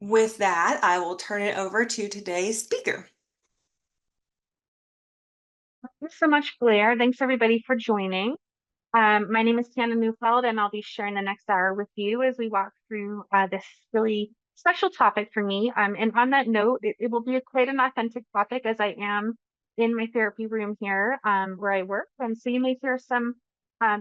With that, I will turn it over to today's speaker. Thanks so much, Blair. Thanks everybody for joining. My name is Tanna Neufeld, and I'll be sharing the next hour with you as we walk through this really special topic for me. And on that note, it will be quite an authentic topic as I am in my therapy room here where I work. And so you may hear some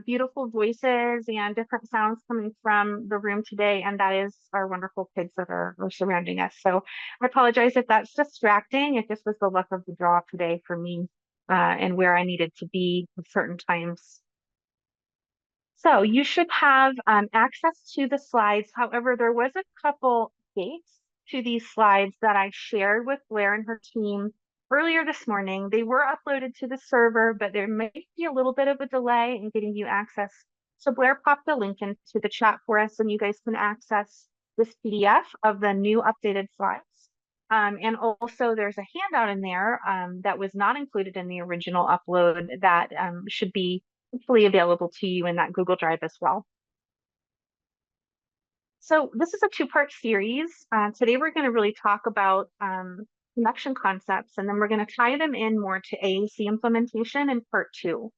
beautiful voices and different sounds coming from the room today. And that is our wonderful kids that are surrounding us. So I apologize if that's distracting. It just was the luck of the draw today for me and where I needed to be at certain times. So you should have access to the slides. However, there was a couple dates to these slides that I shared with Blair and her team earlier this morning. They were uploaded to the server, but there may be a little bit of a delay in getting you access. So Blair popped a link into the chat for us, and you guys can access this PDF of the new updated slides. And also there's a handout in there that was not included in the original upload that should be hopefully available to you in that Google Drive as well. So this is a two-part series. Today we're going to really talk about connection concepts, and then we're going to tie them in more to AAC implementation in part two.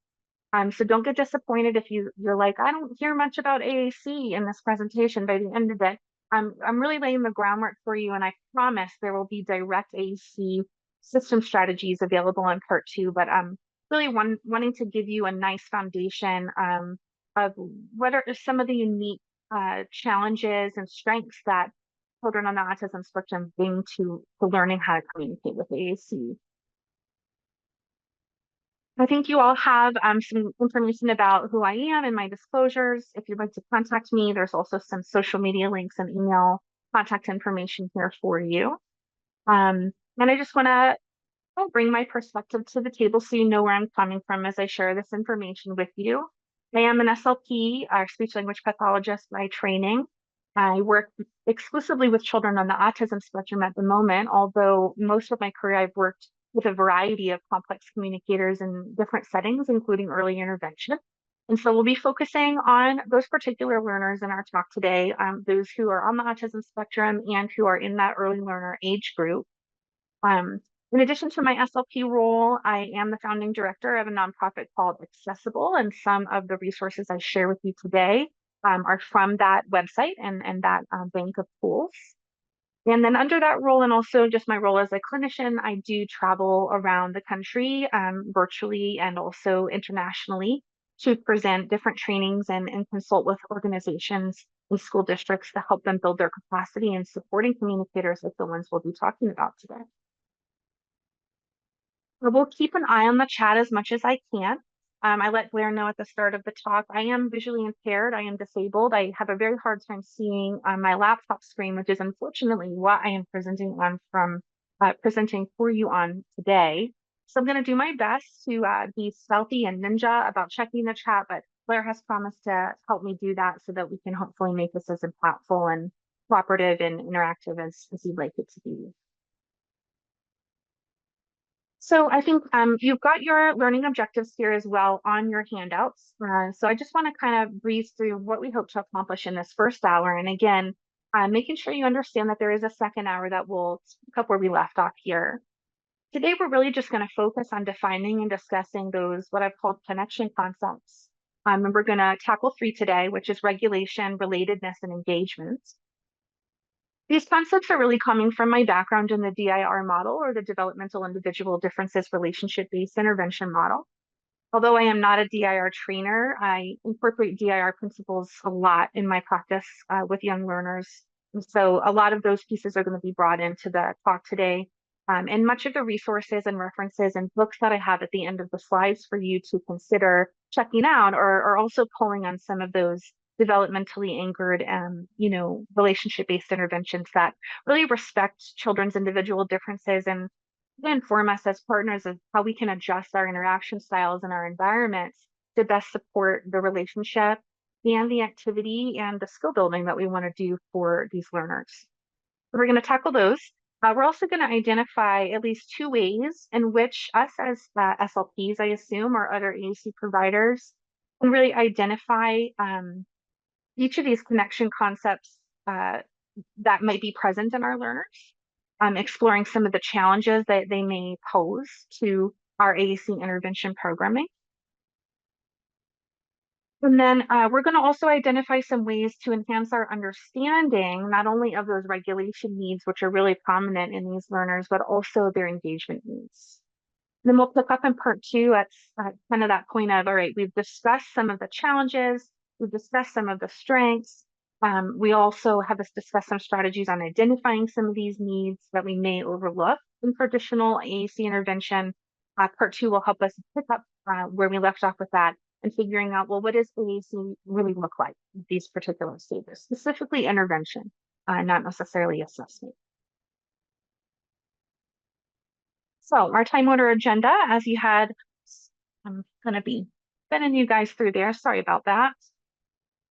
So don't get disappointed if you're like, I don't hear much about AAC in this presentation by the end of it. I'm really laying the groundwork for you, and I promise there will be direct AAC system strategies available in part two, but I'm really wanting to give you a nice foundation of what are some of the unique challenges and strengths that children on the autism spectrum bring to learning how to communicate with AAC. I think you all have some information about who I am and my disclosures. If you'd like to contact me, there's also some social media links and email contact information here for you. And I just want to bring my perspective to the table so you know where I'm coming from as I share this information with you. I am an SLP, or speech language pathologist by training. I work exclusively with children on the autism spectrum at the moment, although most of my career I've worked with a variety of complex communicators in different settings, including early intervention. And so we'll be focusing on those particular learners in our talk today, those who are on the autism spectrum and who are in that early learner age group. In addition to my SLP role, I am the founding director of a nonprofit called Accessible, and some of the resources I share with you today are from that website and that bank of tools. And then under that role, and also just my role as a clinician, I do travel around the country virtually and also internationally to present different trainings and consult with organizations and school districts to help them build their capacity in supporting communicators like the ones we'll be talking about today. I will keep an eye on the chat as much as I can. I let Blair know at the start of the talk, I am visually impaired. I am disabled. I have a very hard time seeing on my laptop screen, which is unfortunately what I am presenting for you on today. So I'm going to do my best to be stealthy and ninja about checking the chat, but Blair has promised to help me do that so that we can hopefully make this as impactful and cooperative and interactive as you'd like it to be. So I think you've got your learning objectives here as well on your handouts. So I just want to kind of breeze through what we hope to accomplish in this first hour. And again, making sure you understand that there is a second hour that will pick up where we left off here. Today, we're really just going to focus on defining and discussing those, what I've called connection concepts. And we're going to tackle three today, which is regulation, relatedness, and engagement. These concepts are really coming from my background in the DIR model, or the Developmental Individual Differences Relationship-Based Intervention model. Although I am not a DIR trainer, I incorporate DIR principles a lot in my practice with young learners. And so a lot of those pieces are going to be brought into the talk today. And much of the resources and references and books that I have at the end of the slides for you to consider checking out are also pulling on some of those developmentally anchored relationship-based interventions that really respect children's individual differences and inform us as partners of how we can adjust our interaction styles and our environments to best support the relationship and the activity and the skill building that we want to do for these learners. So we're going to tackle those. We're also going to identify at least two ways in which us as SLPs, I assume, or other AAC providers can really identify each of these connection concepts that might be present in our learners, exploring some of the challenges that they may pose to our AAC intervention programming. And then we're going to also identify some ways to enhance our understanding, not only of those regulation needs, which are really prominent in these learners, but also their engagement needs. Then we'll pick up in part two at kind of that point of, all right, we've discussed some of the challenges, we've discussed some of the strengths. We also have discussed some strategies on identifying some of these needs that we may overlook in traditional AAC intervention. Part two will help us pick up where we left off with that and figuring out, well, what does AAC really look like in these particular stages, specifically intervention, not necessarily assessment. So our time order agenda, as you had, I'm going to be sending you guys through there. Sorry about that.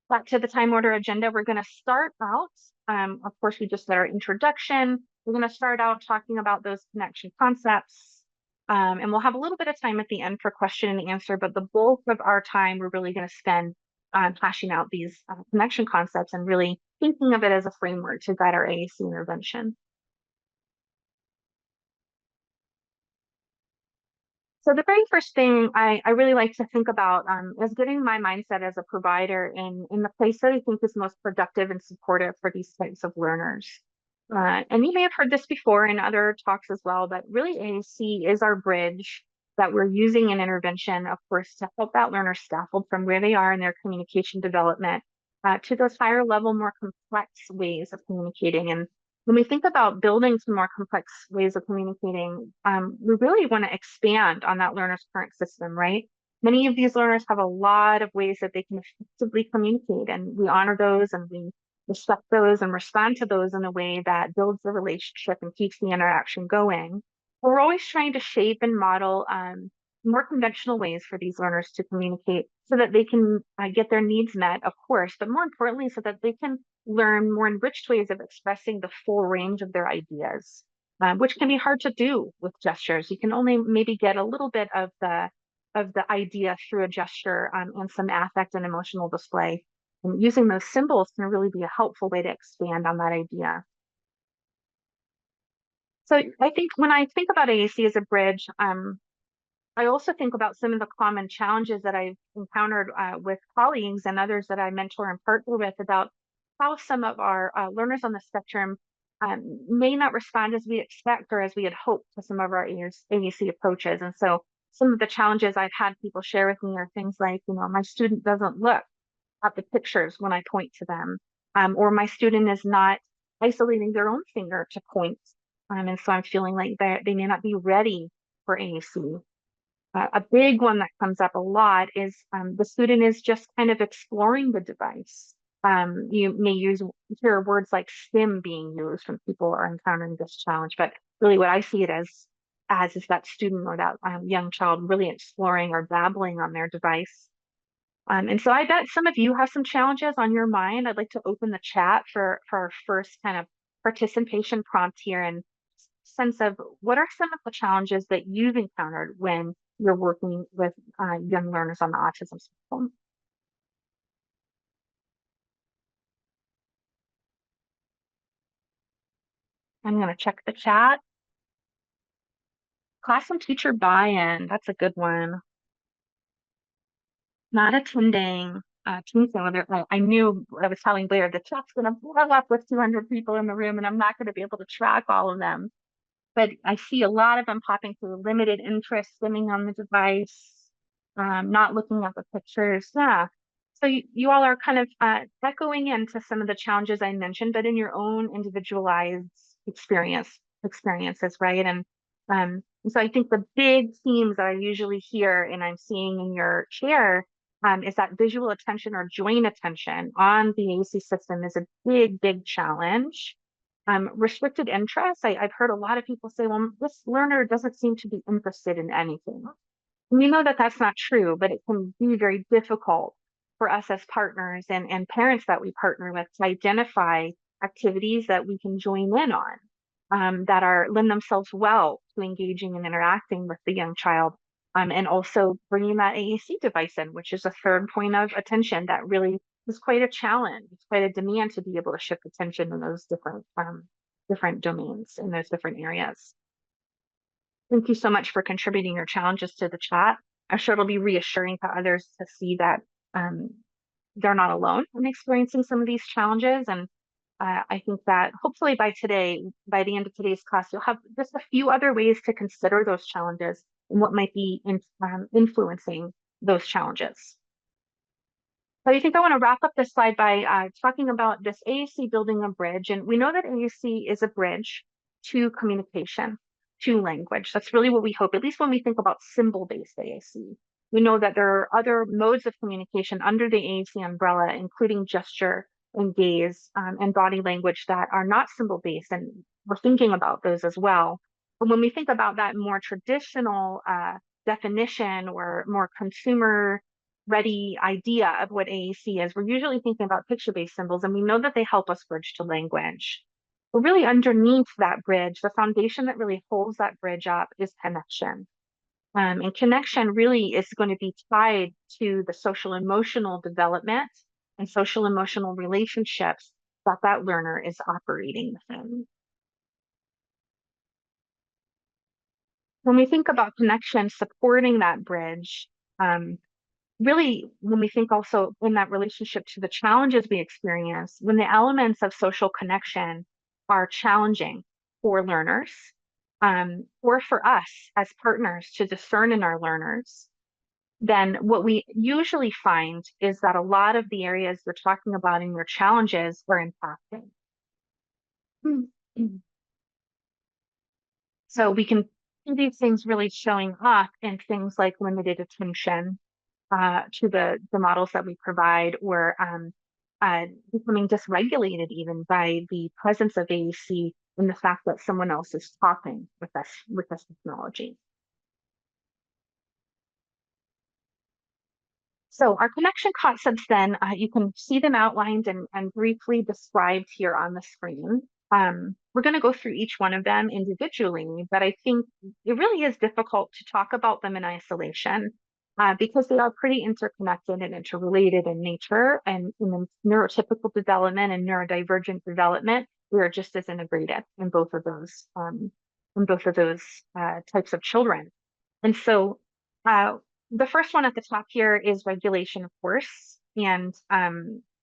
Back to the time order agenda, we're going to start out. Of course, we just did our introduction. We're going to start out talking about those connection concepts. And we'll have a little bit of time at the end for question and answer, but the bulk of our time we're really going to spend hashing out these connection concepts and really thinking of it as a framework to guide our AAC intervention. So the very first thing I really like to think about is getting my mindset as a provider in the place that I think is most productive and supportive for these types of learners. And you may have heard this before in other talks as well, but really AAC is our bridge that we're using in intervention, of course, to help that learner scaffold from where they are in their communication development to those higher level, more complex ways of communicating. And when we think about building some more complex ways of communicating, we really want to expand on that learner's current system, right? Many of these learners have a lot of ways that they can effectively communicate, and we honor those and we respect those and respond to those in a way that builds the relationship and keeps the interaction going. We're always trying to shape and model more conventional ways for these learners to communicate so that they can get their needs met, of course, but more importantly, so that they can learn more enriched ways of expressing the full range of their ideas, which can be hard to do with gestures. You can only maybe get a little bit of the idea through a gesture and some affect and emotional display. And using those symbols can really be a helpful way to expand on that idea. So I think when I think about AAC as a bridge, I also think about some of the common challenges that I've encountered with colleagues and others that I mentor and partner with about how some of our learners on the spectrum may not respond as we expect or as we had hoped to some of our AAC approaches. And so some of the challenges I've had people share with me are things like, my student doesn't look at the pictures when I point to them, or my student is not isolating their own finger to point. And so I'm feeling like they may not be ready for AAC. A big one that comes up a lot is the student is just kind of exploring the device. You may hear words like STEM being used when people are encountering this challenge, but really what I see it as is that student or that young child really exploring or dabbling on their device. And so I bet some of you have some challenges on your mind. I'd like to open the chat for our first kind of participation prompt here and sense of what are some of the challenges that you've encountered when you're working with young learners on the autism spectrum. I'm going to check the chat. Classroom teacher buy-in, that's a good one. Not attending. I knew I was telling Blair the chat's going to blow up with 200 people in the room and I'm not going to be able to track all of them. But I see a lot of them popping through limited interest, stimming on the device, not looking at the pictures. Yeah. So you all are kind of echoing into some of the challenges I mentioned, but in your own individualized experiences, right? And so I think the big themes that I usually hear and I'm seeing in your share is that visual attention or joint attention on the AAC system is a big challenge. Restricted interest. I've heard a lot of people say, well, this learner doesn't seem to be interested in anything. We know that that's not true, but it can be very difficult for us as partners and parents that we partner with to identify activities that we can join in on that lend themselves well to engaging and interacting with the young child. And also bringing that AAC device in, which is a third point of attention that really is quite a challenge. It's quite a demand to be able to shift attention in those different domains in those different areas. Thank you so much for contributing your challenges to the chat. I'm sure it'll be reassuring to others to see that um, they're not alone in experiencing some of these challenges. And I think that hopefully by the end of today's class, you'll have just a few other ways to consider those challenges and what might be influencing those challenges. So I think I want to wrap up this slide by talking about this AAC building a bridge. And we know that AAC is a bridge to communication, to language. That's really what we hope, at least when we think about symbol-based AAC. We know that there are other modes of communication under the AAC umbrella, including gesture and gaze and body language that are not symbol-based. And we're thinking about those as well. But when we think about that more traditional definition or more consumer ready idea of what AAC is, we're usually thinking about picture-based symbols, and we know that they help us bridge to language. But really underneath that bridge, the foundation that really holds that bridge up is connection. And connection really is going to be tied to the social emotional development and social emotional relationships that that learner is operating within. When we think about connection supporting that bridge, really, when we think also in that relationship to the challenges we experience, when the elements of social connection are challenging for learners, or for us as partners to discern in our learners, then what we usually find is that a lot of the areas you're talking about in your challenges are impacted. So we can see these things really showing up in things like limited attention, to the models that we provide, or becoming dysregulated even by the presence of AAC and the fact that someone else is talking with this technology. So our connection concepts then, you can see them outlined and briefly described here on the screen. We're going to go through each one of them individually, but I think it really is difficult to talk about them in isolation. Because they are pretty interconnected and interrelated in nature, and in neurotypical development and neurodivergent development, we are just as integrated in both of those types of children. And so the first one at the top here is regulation, of course, and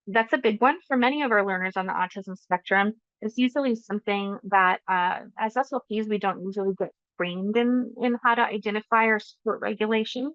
that's a big one for many of our learners on the autism spectrum. It's usually something that as SLPs we don't usually get trained in how to identify or support regulation.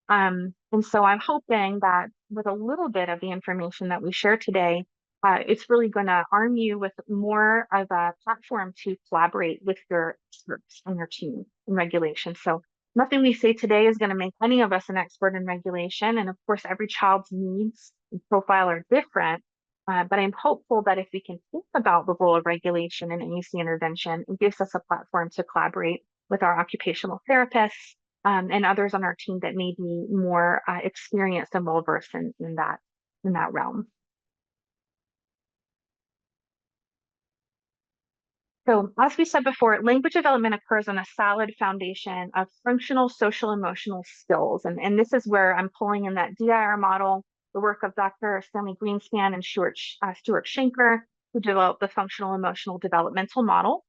And so I'm hoping that with a little bit of the information that we share today, it's really going to arm you with more of a platform to collaborate with your experts and your team in regulation. So nothing we say today is going to make any of us an expert in regulation. And of course, every child's needs and profile are different. But I'm hopeful that if we can think about the role of regulation in AAC intervention, it gives us a platform to collaborate with our occupational therapists, and others on our team that may be more experienced and well-versed in that realm. So as we said before, language development occurs on a solid foundation of functional social emotional skills. And this is where I'm pulling in that DIR model, the work of Dr. Stanley Greenspan and Stuart Schenker, who developed the functional emotional developmental model.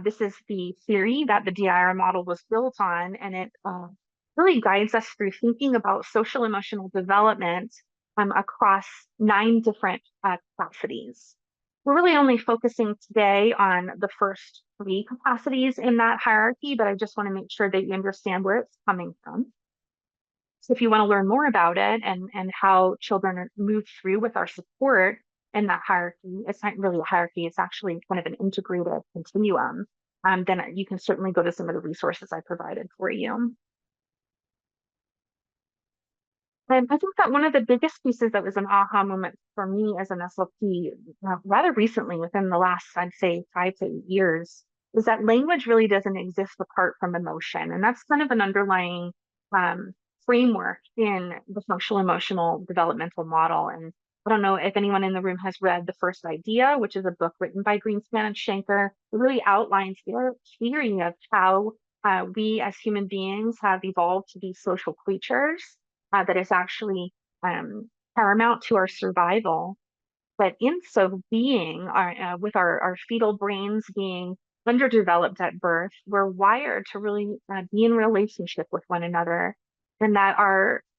This is the theory that the DIR model was built on, and it really guides us through thinking about social emotional development across 9 different capacities. We're really only focusing today on the first 3 capacities in that hierarchy, but I just want to make sure that you understand where it's coming from. So if you want to learn more about it and how children are moved through with our support in that hierarchy, it's not really a hierarchy, it's actually kind of an integrated continuum, then you can certainly go to some of the resources I provided for you. And I think that one of the biggest pieces that was an aha moment for me as an SLP rather recently, within the last, I'd say, 5 to 8 years, is that language really doesn't exist apart from emotion. And that's kind of an underlying framework in the functional emotional developmental model. And I don't know if anyone in the room has read The First Idea, which is a book written by Greenspan and Schenker. It really outlines their theory of how we as human beings have evolved to be social creatures that is actually paramount to our survival. But in so being, with our fetal brains being underdeveloped at birth, we're wired to really be in relationship with one another. And that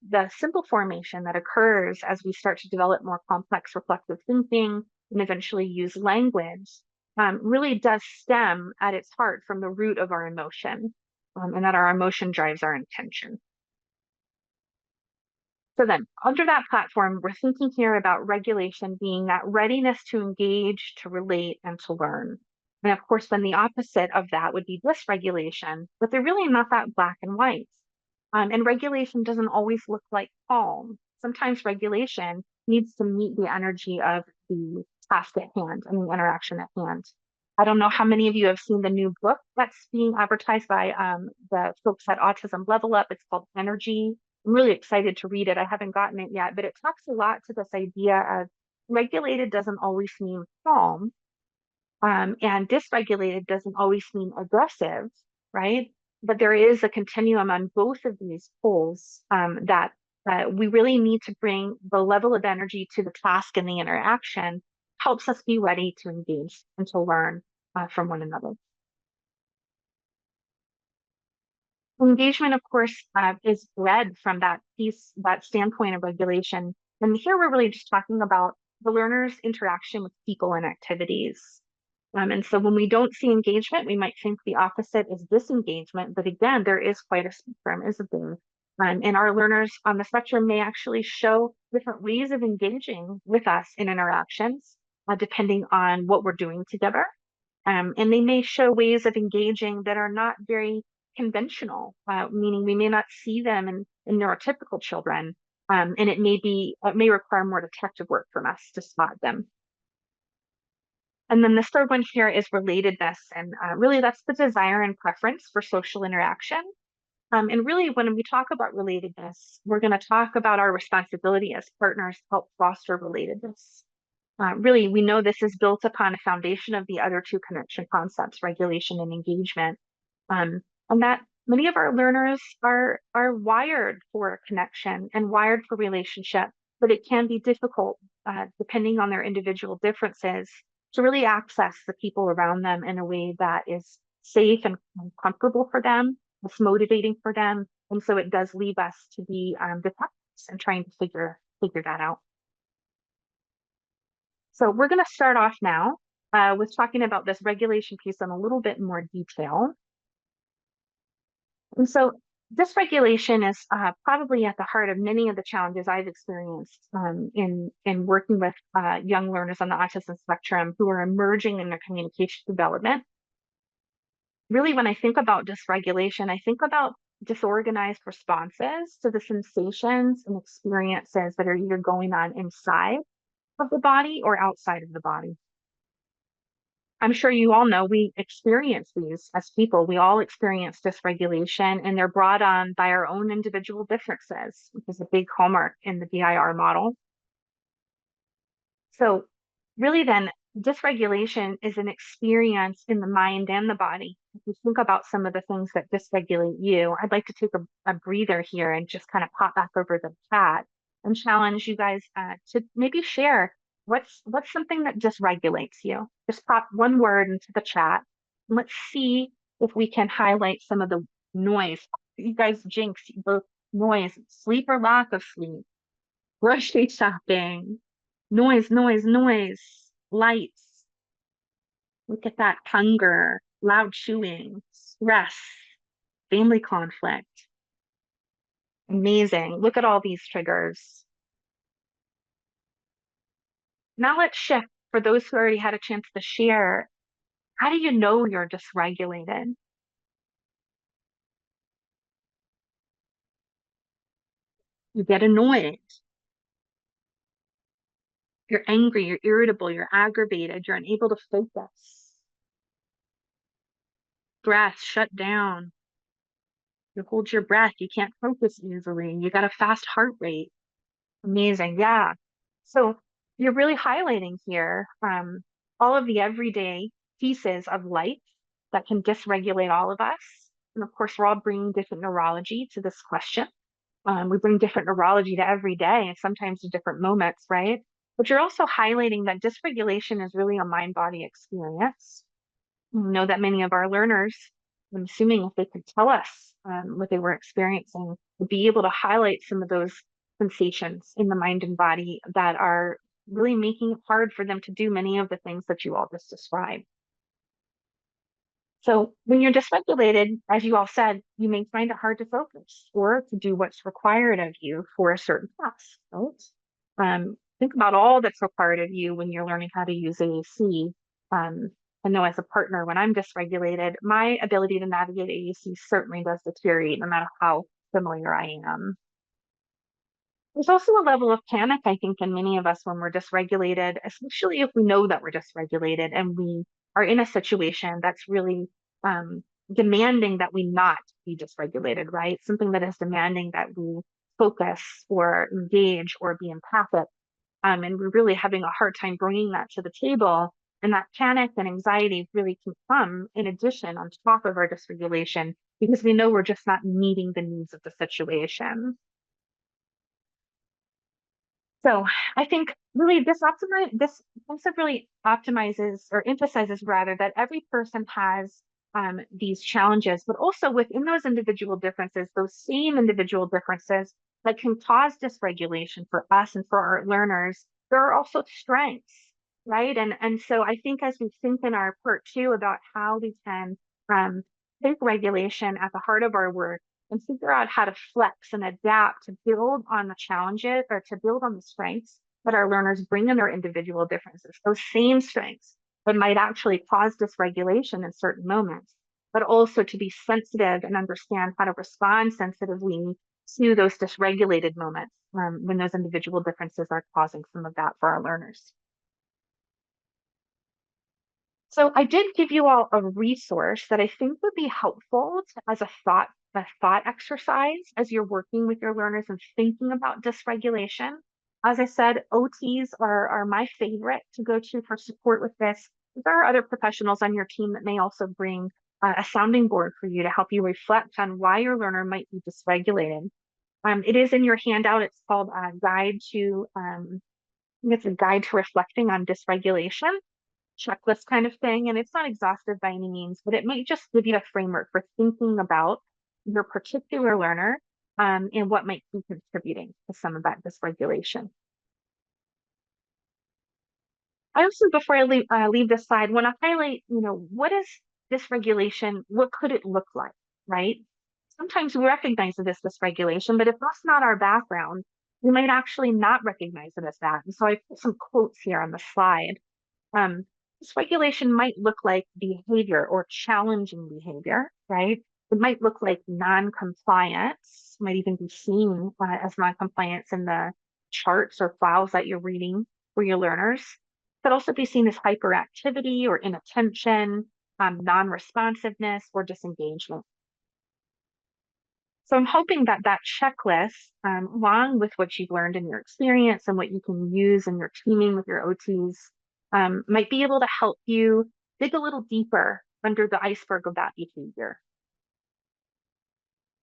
the simple formation that occurs as we start to develop more complex reflective thinking and eventually use language really does stem at its heart from the root of our emotion, and that our emotion drives our intention. So then, under that platform, we're thinking here about regulation being that readiness to engage, to relate, and to learn. And of course, then the opposite of that would be dysregulation, but they're really not that black and white. And regulation doesn't always look like calm. Sometimes regulation needs to meet the energy of the task at hand and the interaction at hand. I don't know how many of you have seen the new book that's being advertised by the folks at Autism Level Up. It's called Energy. I'm really excited to read it. I haven't gotten it yet, but it talks a lot to this idea of regulated doesn't always mean calm, and dysregulated doesn't always mean aggressive, right? But there is a continuum on both of these poles, that we really need to bring the level of energy to the task and the interaction helps us be ready to engage and to learn from one another. Engagement, of course, is bred from that standpoint of regulation. And here we're really just talking about the learner's interaction with people and activities. And so when we don't see engagement, we might think the opposite is disengagement. But again, there is quite a spectrum, isn't there? And our learners on the spectrum may actually show different ways of engaging with us in interactions, depending on what we're doing together. And they may show ways of engaging that are not very conventional, meaning we may not see them in neurotypical children. And it may require more detective work from us to spot them. And then the third one here is relatedness. And really that's the desire and preference for social interaction. And really when we talk about relatedness, we're going to talk about our responsibility as partners to help foster relatedness. Really, we know this is built upon a foundation of the other two connection concepts, regulation and engagement. And that many of our learners are wired for connection and wired for relationship, but it can be difficult, depending on their individual differences, to really access the people around them in a way that is safe and comfortable for them, it's motivating for them. And so it does leave us to be detectives and trying to figure that out. So we're going to start off now with talking about this regulation piece in a little bit more detail. And so dysregulation is probably at the heart of many of the challenges I've experienced in working with young learners on the autism spectrum who are emerging in their communication development. Really, when I think about dysregulation, I think about disorganized responses to the sensations and experiences that are either going on inside of the body or outside of the body. I'm sure you all know we experience these as people. We all experience dysregulation, and they're brought on by our own individual differences, which is a big hallmark in the DIR model. So, really, then, dysregulation is an experience in the mind and the body. If you think about some of the things that dysregulate you, I'd like to take a breather here and just kind of pop back over the chat and challenge you guys to maybe share what's something that dysregulates you. Just pop one word into the chat. And let's see if we can highlight some of the noise. You guys jinx both noise, sleep or lack of sleep, grocery shopping, noise, noise, noise, lights. Look at that, hunger, loud chewing, stress, family conflict. Amazing. Look at all these triggers. Now let's shift for those who already had a chance to share. How do you know you're dysregulated? You get annoyed. You're angry, you're irritable, you're aggravated, you're unable to focus. Breath, shut down. You hold your breath, you can't focus easily. You got a fast heart rate. Amazing, yeah. So you're really highlighting here all of the everyday pieces of life that can dysregulate all of us. And of course, we're all bringing different neurology to this question. We bring different neurology to every day and sometimes to different moments, right? But you're also highlighting that dysregulation is really a mind-body experience. We know that many of our learners, I'm assuming if they could tell us what they were experiencing, would be able to highlight some of those sensations in the mind and body that are really making it hard for them to do many of the things that you all just described. So when you're dysregulated, as you all said, you may find it hard to focus or to do what's required of you for a certain task, right? Think about all that's required of you when you're learning how to use AAC. I know as a partner, when I'm dysregulated, my ability to navigate AAC certainly does deteriorate no matter how familiar I am. There's also a level of panic, I think, in many of us when we're dysregulated, especially if we know that we're dysregulated and we are in a situation that's really demanding that we not be dysregulated, right? Something that is demanding that we focus or engage or be empathic. And we're really having a hard time bringing that to the table. And that panic and anxiety really can come in addition on top of our dysregulation because we know we're just not meeting the needs of the situation. So I think really this concept really optimizes or emphasizes rather that every person has these challenges, but also within those individual differences, those same individual differences that can cause dysregulation for us and for our learners, there are also strengths, right? And so I think as we think in our part two about how we can um, take regulation at the heart of our work and figure out how to flex and adapt to build on the challenges or to build on the strengths that our learners bring in their individual differences, those same strengths that might actually cause dysregulation in certain moments, but also to be sensitive and understand how to respond sensitively to those dysregulated moments when those individual differences are causing some of that for our learners. So I did give you all a resource that I think would be helpful as a thought exercise as you're working with your learners and thinking about dysregulation. As I said, OTs are my favorite to go to for support with this. There are other professionals on your team that may also bring a sounding board for you to help you reflect on why your learner might be dysregulated. It is in your handout. It's called it's a guide to reflecting on dysregulation checklist kind of thing. And it's not exhaustive by any means, but it might just give you a framework for thinking about your particular learner and what might be contributing to some of that dysregulation. I also, before I leave this slide, want to highlight, what is dysregulation? What could it look like, right? Sometimes we recognize it as dysregulation, but if that's not our background, we might actually not recognize it as that. And so I put some quotes here on the slide. Dysregulation might look like behavior or challenging behavior, right? It might look like non-compliance, might even be seen as non-compliance in the charts or files that you're reading for your learners. It could also be seen as hyperactivity or inattention, non-responsiveness, or disengagement. So I'm hoping that that checklist, along with what you've learned in your experience and what you can use in your teaming with your OTs, might be able to help you dig a little deeper under the iceberg of that behavior.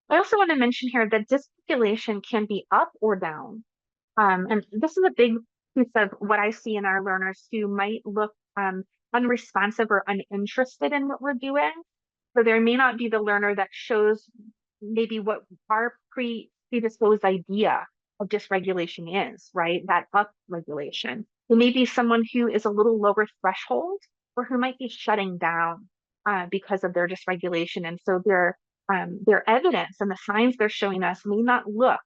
I also want to mention here that dysregulation can be up or down. And this is a big piece of what I see in our learners who might look unresponsive or uninterested in what we're doing. So there may not be the learner that shows maybe what our predisposed idea of dysregulation is, right? That up regulation. There may be someone who is a little lower threshold or who might be shutting down because of their dysregulation. And so their evidence and the signs they're showing us may not look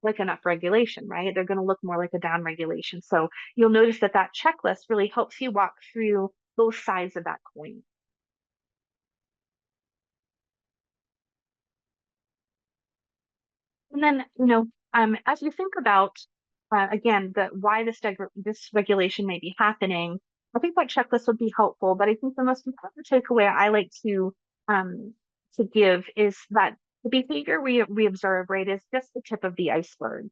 like an upregulation, right? They're going to look more like a downregulation. So you'll notice that that checklist really helps you walk through both sides of that coin. And then, as you think about, again, why this regulation may be happening, I think that checklist would be helpful. But I think the most important takeaway I like to give is that the behavior we observe, right, is just the tip of the iceberg.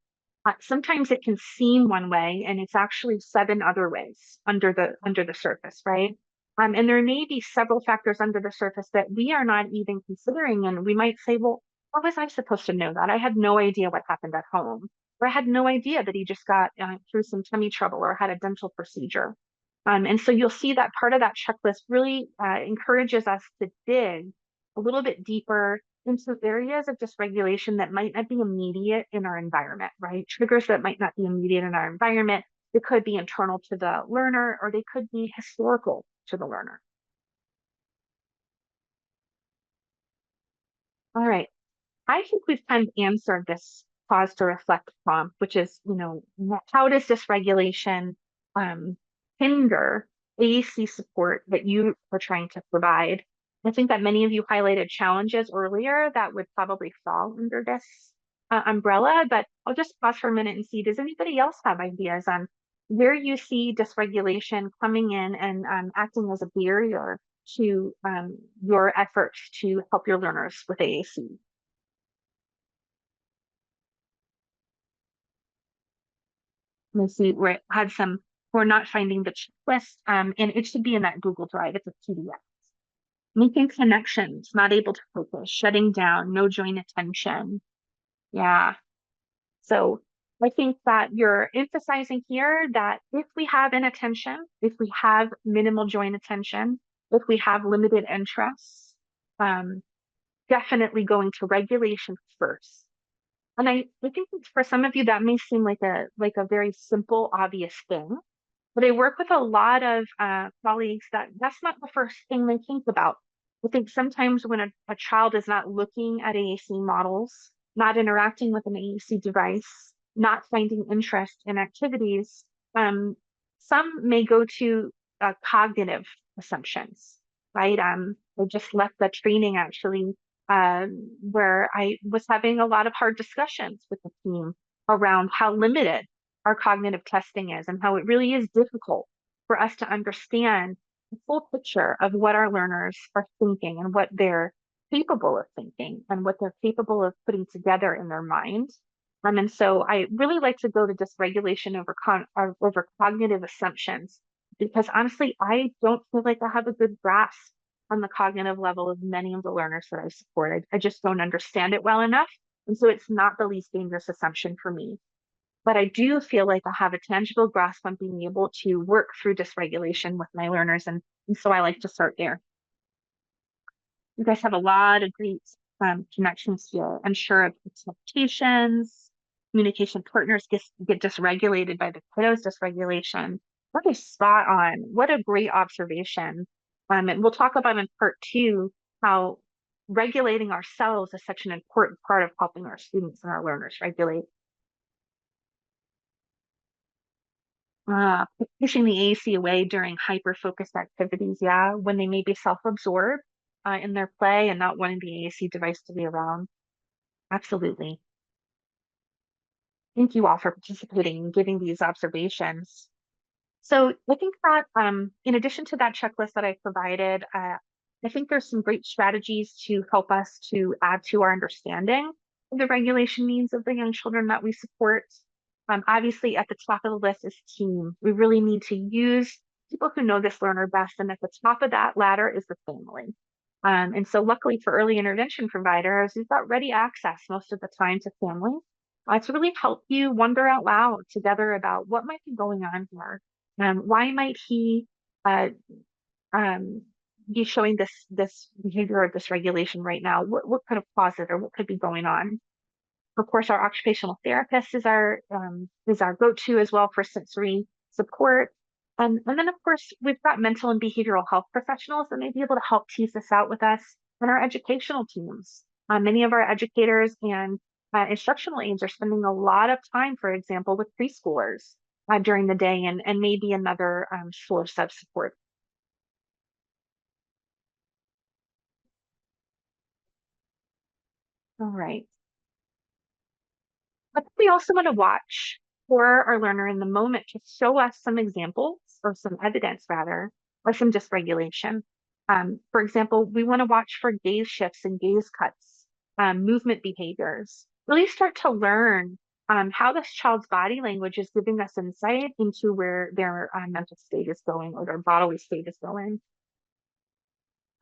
Sometimes it can seem one way, and it's actually 7 other ways under the surface, right? And there may be several factors under the surface that we are not even considering, and we might say, well, how was I supposed to know that? I had no idea what happened at home, or I had no idea that he just got through some tummy trouble or had a dental procedure. And so you'll see that part of that checklist really encourages us to dig a little bit deeper into areas of dysregulation that might not be immediate in our environment, right? Triggers that might not be immediate in our environment. They could be internal to the learner, or they could be historical to the learner. All right. I think we've kind of answered this pause to reflect prompt, which is, how does dysregulation um, hinder AAC support that you are trying to provide? I think that many of you highlighted challenges earlier that would probably fall under this umbrella, but I'll just pause for a minute and see, does anybody else have ideas on where you see dysregulation coming in and acting as a barrier to your efforts to help your learners with AAC? Let me see where it had some, we're not finding the checklist, and it should be in that Google Drive. It's a PDF. Making connections, not able to focus, shutting down, no joint attention. Yeah. So I think that you're emphasizing here that if we have inattention, if we have minimal joint attention, if we have limited interests, um, definitely going to regulation first. And I think for some of you that may seem like a very simple, obvious thing, but I work with a lot of colleagues that that's not the first thing they think about. I think sometimes when a child is not looking at AAC models, not interacting with an AAC device, not finding interest in activities, um, some may go to cognitive assumptions, right? I just left the training actually where I was having a lot of hard discussions with the team around how limited our cognitive testing is and how it really is difficult for us to understand the full picture of what our learners are thinking and what they're capable of thinking and what they're capable of putting together in their mind. And so I really like to go to dysregulation over cognitive assumptions because honestly, I don't feel like I have a good grasp on the cognitive level of many of the learners that I support. I just don't understand it well enough. And so it's not the least dangerous assumption for me. But I do feel like I have a tangible grasp on being able to work through dysregulation with my learners. And so I like to start there. You guys have a lot of great connections here. I'm sure expectations, communication partners get dysregulated by the kiddos dysregulation. What is spot on? What a great observation. And we'll talk about in part 2 how regulating ourselves is such an important part of helping our students and our learners regulate. Pushing the AAC away during hyper-focused activities, yeah, when they may be self-absorbed in their play and not wanting the AAC device to be around. Absolutely. Thank you all for participating and giving these observations. So I think that in addition to that checklist that I provided, I think there's some great strategies to help us to add to our understanding of the regulation needs of the young children that we support. Obviously, at the top of the list is team. We really need to use people who know this learner best, and at the top of that ladder is the family. And so luckily for early intervention providers, we've got ready access most of the time to family to really help you wonder out loud together about what might be going on here. Why might he uh, um, be showing this behavior or this regulation right now? What could have caused it, or what could be going on? Of course, our occupational therapist is our go-to as well for sensory support. And then, of course, we've got mental and behavioral health professionals that may be able to help tease this out with us, and our educational teams. Many of our educators and instructional aides are spending a lot of time, for example, with preschoolers during the day and maybe another source of support. All right. But we also want to watch for our learner in the moment to show us some examples or some evidence rather, or some dysregulation. For example, we want to watch for gaze shifts and gaze cuts, movement behaviors, really start to learn how this child's body language is giving us insight into where their mental state is going or their bodily state is going.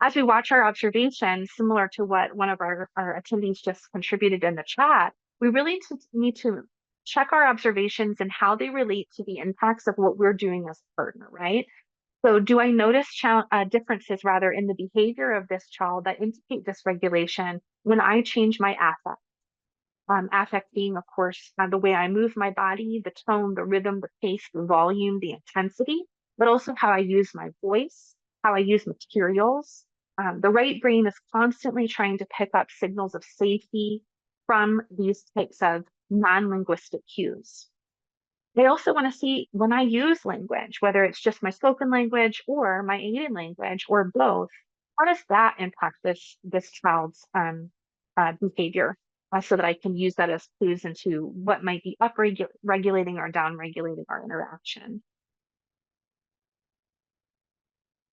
as we watch our observations, similar to what one of our attendees just contributed in the chat, we really need to check our observations and how they relate to the impacts of what we're doing as a partner, right? So do I notice differences rather in the behavior of this child that indicate dysregulation when I change my affect? Affect being, of course, the way I move my body, the tone, the rhythm, the pace, the volume, the intensity, but also how I use my voice, how I use materials. The right brain is constantly trying to pick up signals of safety from these types of non-linguistic cues. They also want to see when I use language, whether it's just my spoken language or my aided language or both, how does that impact this child's behavior, so that I can use that as clues into what might be regulating or down regulating our interaction.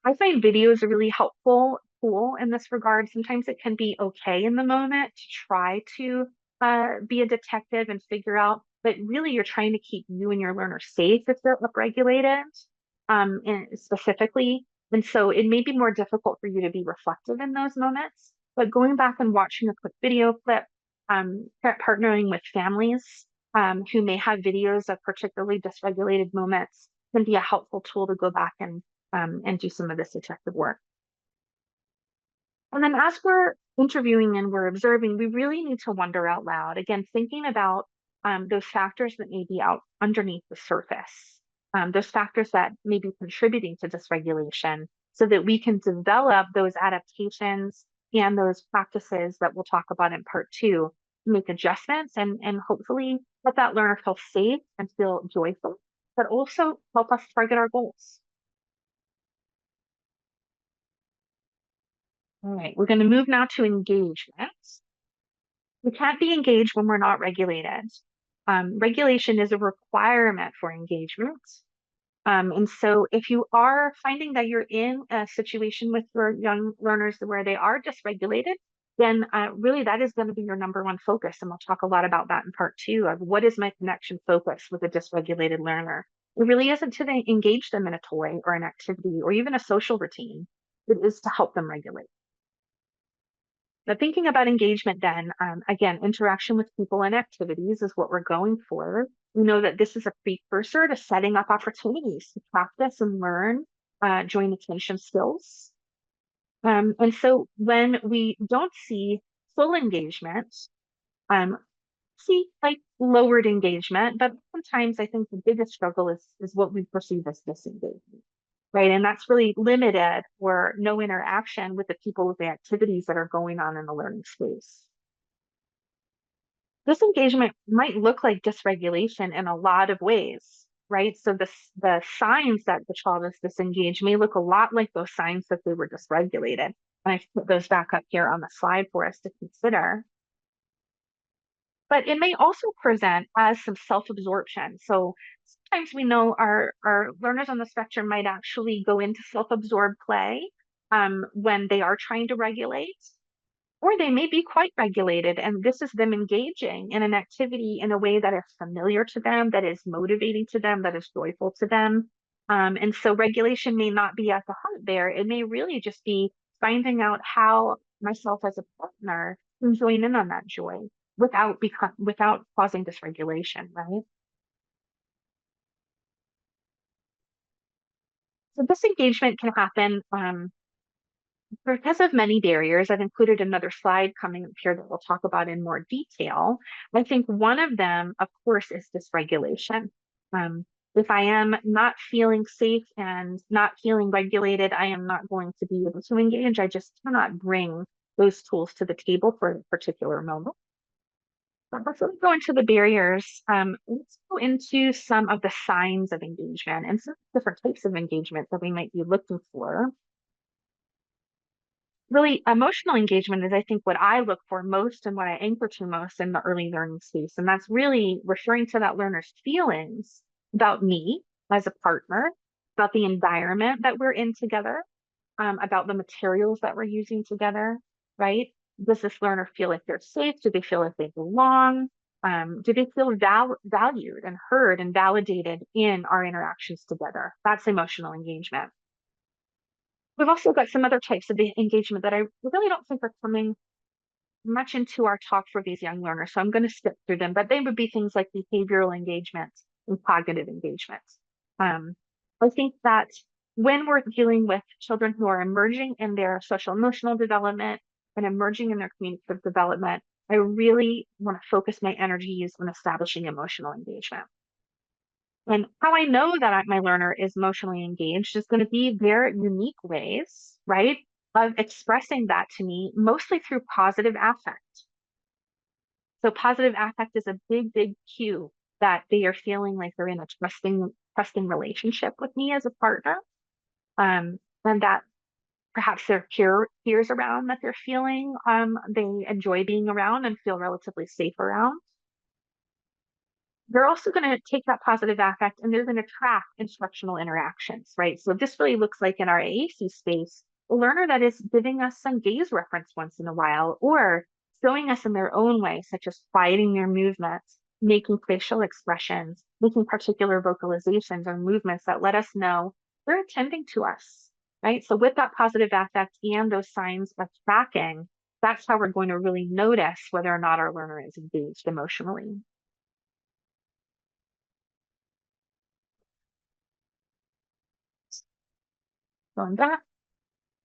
I find video is a really helpful tool in this regard. Sometimes it can be okay in the moment to try to be a detective and figure out, but really you're trying to keep you and your learner safe if they're upregulated, and specifically. And so it may be more difficult for you to be reflective in those moments, but going back and watching a quick video clip, partnering with families who may have videos of particularly dysregulated moments can be a helpful tool to go back and do some of this detective work. And then as we're interviewing and we're observing, we really need to wonder out loud, again, thinking about those factors that may be out underneath the surface, those factors that may be contributing to dysregulation so that we can develop those adaptations and those practices that we'll talk about in part 2 to make adjustments and hopefully let that learner feel safe and feel joyful, but also help us target our goals. All right, we're going to move now to engagement. We can't be engaged when we're not regulated. Regulation is a requirement for engagement. And so if you are finding that you're in a situation with your young learners where they are dysregulated, then really that is going to be your number one focus. And we'll talk a lot about that in part 2 of what is my connection focus with a dysregulated learner. It really isn't to engage them in a toy or an activity or even a social routine. It is to help them regulate. Now, thinking about engagement then, again, interaction with people and activities is what we're going for. We know that this is a precursor to setting up opportunities to practice and learn joint attention skills. And so when we don't see full engagement, see like lowered engagement, but sometimes I think the biggest struggle is what we perceive as disengagement. Right. And that's really limited or no interaction with the people with the activities that are going on in the learning space. This engagement might look like dysregulation in a lot of ways, right? So the signs that the child is disengaged may look a lot like those signs that they were dysregulated. And I've put those back up here on the slide for us to consider. But it may also present as some self-absorption. So sometimes we know our learners on the spectrum might actually go into self-absorbed play when they are trying to regulate, or they may be quite regulated, and this is them engaging in an activity in a way that is familiar to them, that is motivating to them, that is joyful to them. And so regulation may not be at the heart there. It may really just be finding out how myself as a partner can join in on that joy without causing dysregulation, right? So this engagement can happen because of many barriers. I've included another slide coming up here that we'll talk about in more detail. I think one of them, of course, is dysregulation. If I am not feeling safe and not feeling regulated, I am not going to be able to engage. I just cannot bring those tools to the table for a particular moment. But before we go into the barriers, let's go into some of the signs of engagement and some different types of engagement that we might be looking for. Really, emotional engagement is, I think, what I look for most and what I anchor to most in the early learning space. And that's really referring to that learner's feelings about me as a partner, about the environment that we're in together, about the materials that we're using together, right? Does this learner feel like they're safe? Do they feel like they belong? Do they feel valued and heard and validated in our interactions together? That's emotional engagement. We've also got some other types of engagement that I really don't think are coming much into our talk for these young learners. So I'm going to skip through them, but they would be things like behavioral engagement and cognitive engagement. I think that when we're dealing with children who are emerging in their social emotional development and emerging in their communicative development, I really want to focus my energies on establishing emotional engagement. And how I know that my learner is emotionally engaged is going to be their unique ways, right, of expressing that to me, mostly through positive affect. So positive affect is a big, big cue that they are feeling like they're in a trusting relationship with me as a partner. And that perhaps their peers around that they're feeling they enjoy being around and feel relatively safe around. They're also going to take that positive affect and they're going to track instructional interactions, right? So this really looks like in our AAC space, a learner that is giving us some gaze reference once in a while, or showing us in their own way, such as quieting their movements, making facial expressions, making particular vocalizations or movements that let us know they're attending to us, right? So with that positive affect and those signs of tracking, that's how we're going to really notice whether or not our learner is engaged emotionally. Going back.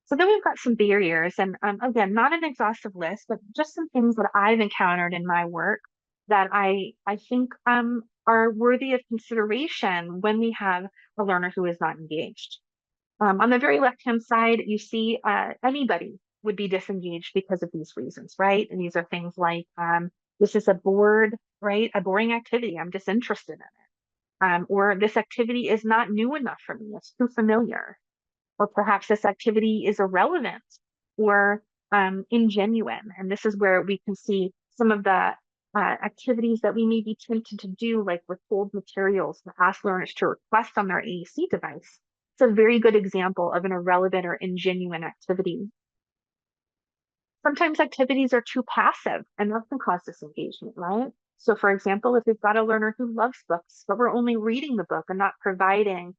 So then we've got some barriers, and again, not an exhaustive list, but just some things that I've encountered in my work that I think are worthy of consideration when we have a learner who is not engaged. On the very left-hand side, you see anybody would be disengaged because of these reasons, right? And these are things like this is a right? A boring activity. I'm disinterested in it. Or this activity is not new enough for me. It's too familiar, or perhaps this activity is irrelevant or ingenuine. And this is where we can see some of the activities that we may be tempted to do, like withhold materials to ask learners to request on their AAC device. It's a very good example of an irrelevant or ingenuine activity. Sometimes activities are too passive and that can cause disengagement, right? So for example, if we've got a learner who loves books, but we're only reading the book and not providing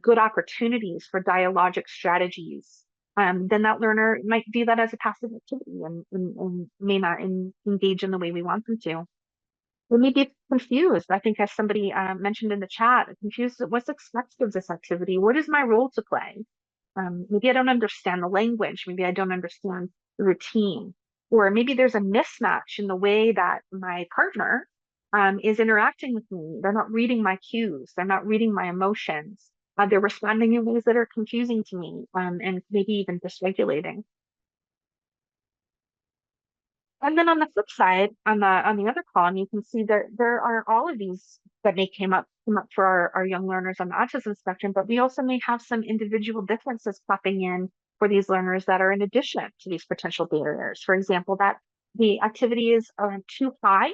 good opportunities for dialogic strategies, then that learner might view that as a passive activity and may not engage in the way we want them to. They may be confused. I think as somebody mentioned in the chat, confused, what's expected of this activity? What is my role to play? Maybe I don't understand the language. Maybe I don't understand the routine. Or maybe there's a mismatch in the way that my partner is interacting with me. They're not reading my cues. They're not reading my emotions. They're responding in ways that are confusing to me and maybe even dysregulating. And then on the flip side, on the other column, you can see there are all of these that may come up for our young learners on the autism spectrum, but we also may have some individual differences popping in for these learners that are in addition to these potential barriers. For example, that the activity is too high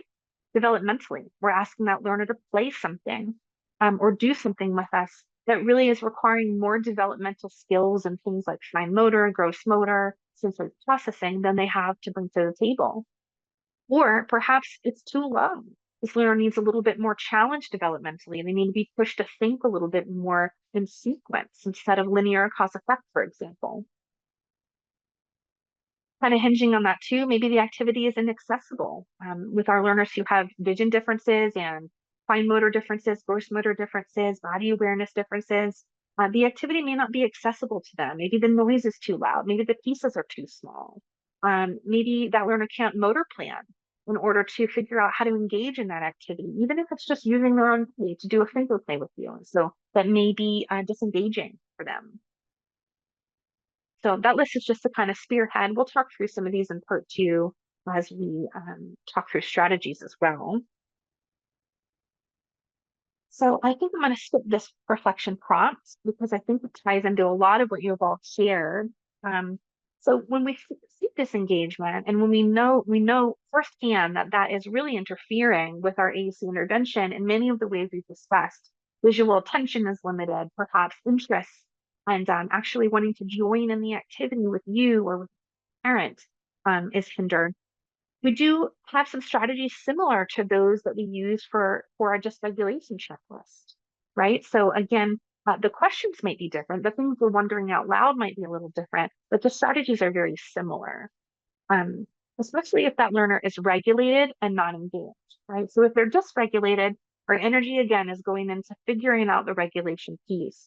developmentally. We're asking that learner to play something or do something with us that really is requiring more developmental skills and things like fine motor, gross motor, sensory processing than they have to bring to the table. Or perhaps it's too low. This learner needs a little bit more challenge developmentally. They need to be pushed to think a little bit more in sequence instead of linear cause effect, for example. Kind of hinging on that too, maybe the activity is inaccessible with our learners who have vision differences and fine motor differences, gross motor differences, body awareness differences. The activity may not be accessible to them. Maybe the noise is too loud. Maybe the pieces are too small. Maybe that learner can't motor plan in order to figure out how to engage in that activity, even if it's just using their own play to do a finger play with you. And so that may be disengaging for them. So that list is just to kind of spearhead. We'll talk through some of these in part two as we talk through strategies as well. So I think I'm going to skip this reflection prompt because I think it ties into a lot of what you've all shared. So when we seek disengagement and when we know firsthand that that is really interfering with our AAC intervention in many of the ways we've discussed, visual attention is limited, perhaps interest and actually wanting to join in the activity with you or with a parent is hindered. We do have some strategies similar to those that we use for our dysregulation checklist, right? So again, The questions might be different. The things we're wondering out loud might be a little different, but the strategies are very similar. Um, Especially if that learner is regulated and not engaged, right? So if they're dysregulated, our energy again is going into figuring out the regulation piece.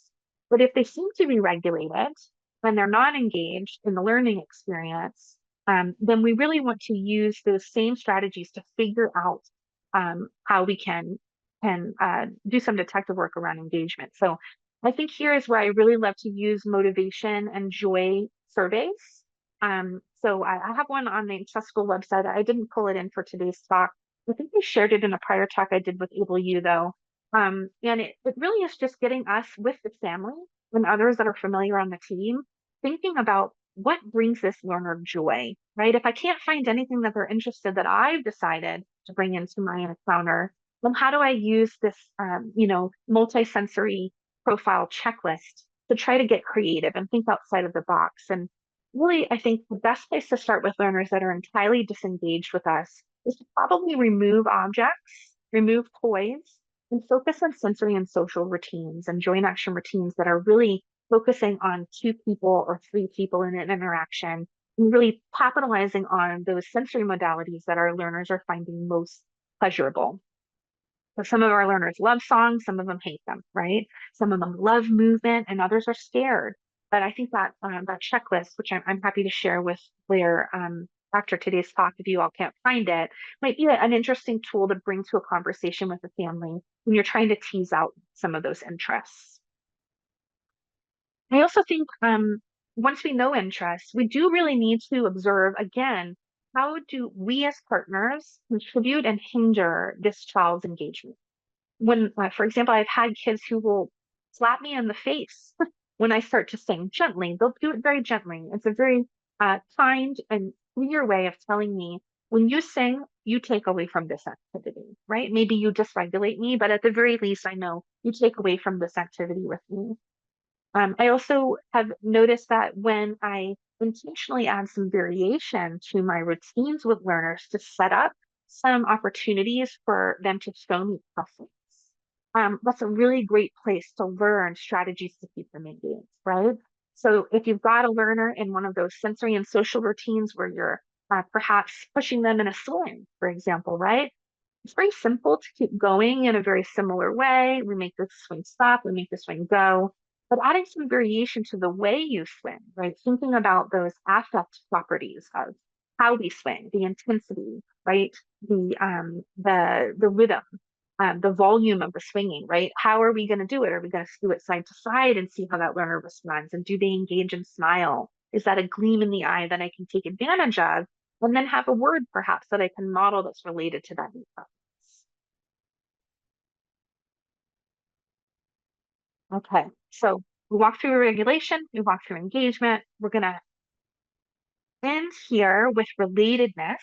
But if they seem to be regulated and they're not engaged in the learning experience, then we really want to use those same strategies to figure out how we can do some detective work around engagement. So I think here is where I really love to use motivation and joy surveys. So I have one on the accessible website. I didn't pull it in for today's talk. I think I shared it in a prior talk I did with Able U though. And it really is just getting us with the family and others that are familiar on the team, thinking about what brings this learner joy, right? If I can't find anything that they're interested that I've decided to bring into my encounter, then how do I use this, multi-sensory profile checklist to try to get creative and think outside of the box? And really, I think the best place to start with learners that are entirely disengaged with us is to probably remove objects, remove toys, and focus on sensory and social routines and joint action routines that are really focusing on two people or three people in an interaction and really capitalizing on those sensory modalities that our learners are finding most pleasurable. So some of our learners love songs, some of them hate them, right? Some of them love movement, and others are scared. But I think that that checklist, which I'm happy to share with Blair after today's talk, if you all can't find it, might be an interesting tool to bring to a conversation with the family when you're trying to tease out some of those interests. I also think once we know interests, we do really need to observe again, how do we as partners contribute and hinder this child's engagement? For example, I've had kids who will slap me in the face when I start to sing gently. They'll do it very gently. It's a very kind and clear way of telling me, when you sing, you take away from this activity, right? Maybe you dysregulate me, but at the very least, I know you take away from this activity with me. I also have noticed that when I intentionally add some variation to my routines with learners to set up some opportunities for them to show me preference, that's a really great place to learn strategies to keep them engaged, right? So if you've got a learner in one of those sensory and social routines where you're perhaps pushing them in a swing, for example, right? It's very simple to keep going in a very similar way. We make the swing stop, we make the swing go, but adding some variation to the way you swing, right? Thinking about those affect properties of how we swing, the intensity, right? The rhythm, the volume of the swinging, right? How are we going to do it? Are we going to do it side to side and see how that learner responds? And do they engage and smile? Is that a gleam in the eye that I can take advantage of? And then have a word perhaps that I can model that's related to that new preference. Okay, so we walk through regulation, we walk through engagement. We're going to end here with relatedness.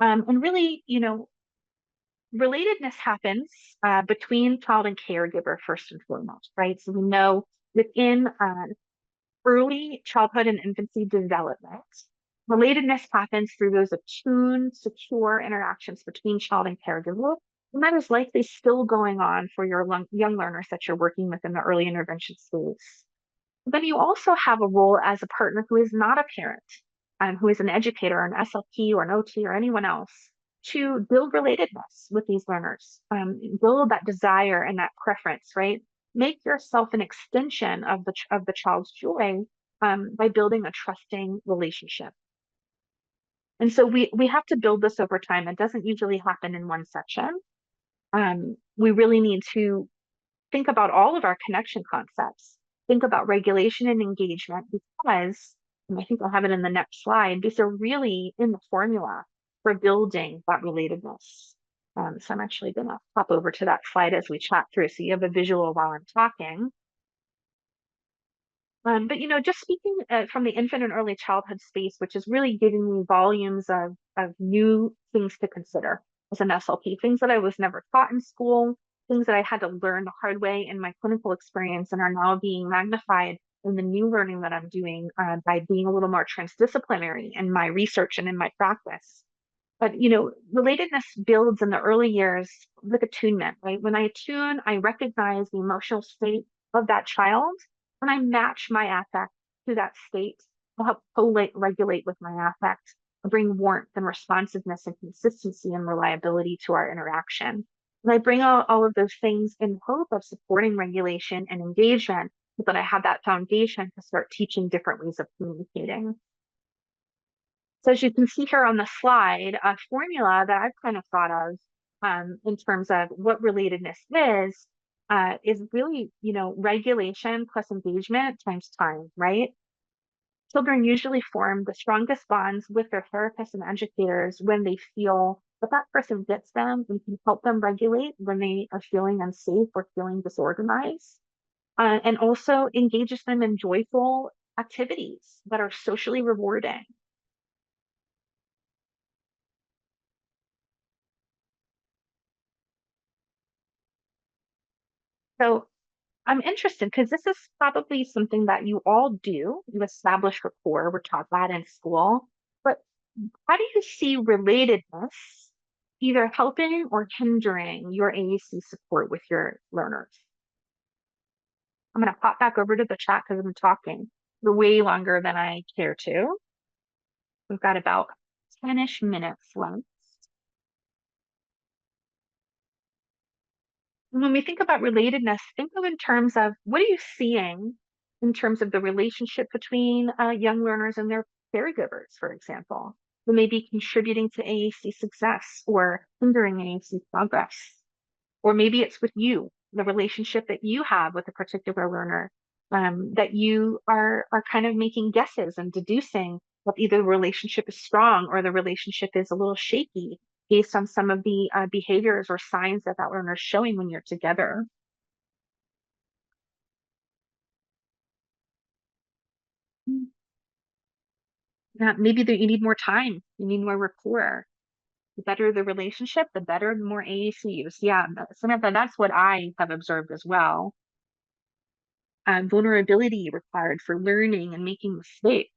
And really, relatedness happens between child and caregiver first and foremost, right? So we know within early childhood and infancy development, relatedness happens through those attuned, secure interactions between child and caregiver. And that is likely still going on for your young learners that you're working with in the early intervention space. But then you also have a role as a partner who is not a parent, who is an educator, an SLP, or an OT, or anyone else, to build relatedness with these learners, build that desire and that preference, right? Make yourself an extension of the child's joy by building a trusting relationship. And so we have to build this over time. It doesn't usually happen in one session. We really need to think about all of our connection concepts. Think about regulation and engagement because, and I think I'll have it in the next slide, these are really in the formula for building that relatedness. So I'm actually going to hop over to that slide as we chat through so you have a visual while I'm talking. But just speaking from the infant and early childhood space, which is really giving me volumes of new things to consider as an SLP, things that I was never taught in school, things that I had to learn the hard way in my clinical experience and are now being magnified in the new learning that I'm doing by being a little more transdisciplinary in my research and in my practice. But relatedness builds in the early years with attunement, right? When I attune, I recognize the emotional state of that child, and I match my affect to that state. I'll help co-regulate with my affect, bring warmth and responsiveness and consistency and reliability to our interaction. And I bring all of those things in hope of supporting regulation and engagement, but that I have that foundation to start teaching different ways of communicating. So as you can see here on the slide, a formula that I've kind of thought of in terms of what relatedness is really, regulation plus engagement times time, right? Children usually form the strongest bonds with their therapists and educators when they feel that that person gets them and can help them regulate when they are feeling unsafe or feeling disorganized, and also engages them in joyful activities that are socially rewarding. So I'm interested because this is probably something that you all do. You establish rapport. We're taught that in school. But how do you see relatedness either helping or hindering your AAC support with your learners? I'm going to pop back over to the chat because I'm talking for way longer than I care to. We've got about 10-ish minutes left. When we think about relatedness, think of in terms of what are you seeing in terms of the relationship between young learners and their caregivers, for example, who may be contributing to AAC success or hindering AAC progress. Or maybe it's with you, the relationship that you have with a particular learner, that you are kind of making guesses and deducing that either the relationship is strong or the relationship is a little shaky based on some of the behaviors or signs that that learner is showing when you're together. Maybe that you need more time, you need more rapport. The better the relationship, the better, the more AACs. Yeah, some of that's what I have observed as well. Vulnerability required for learning and making mistakes.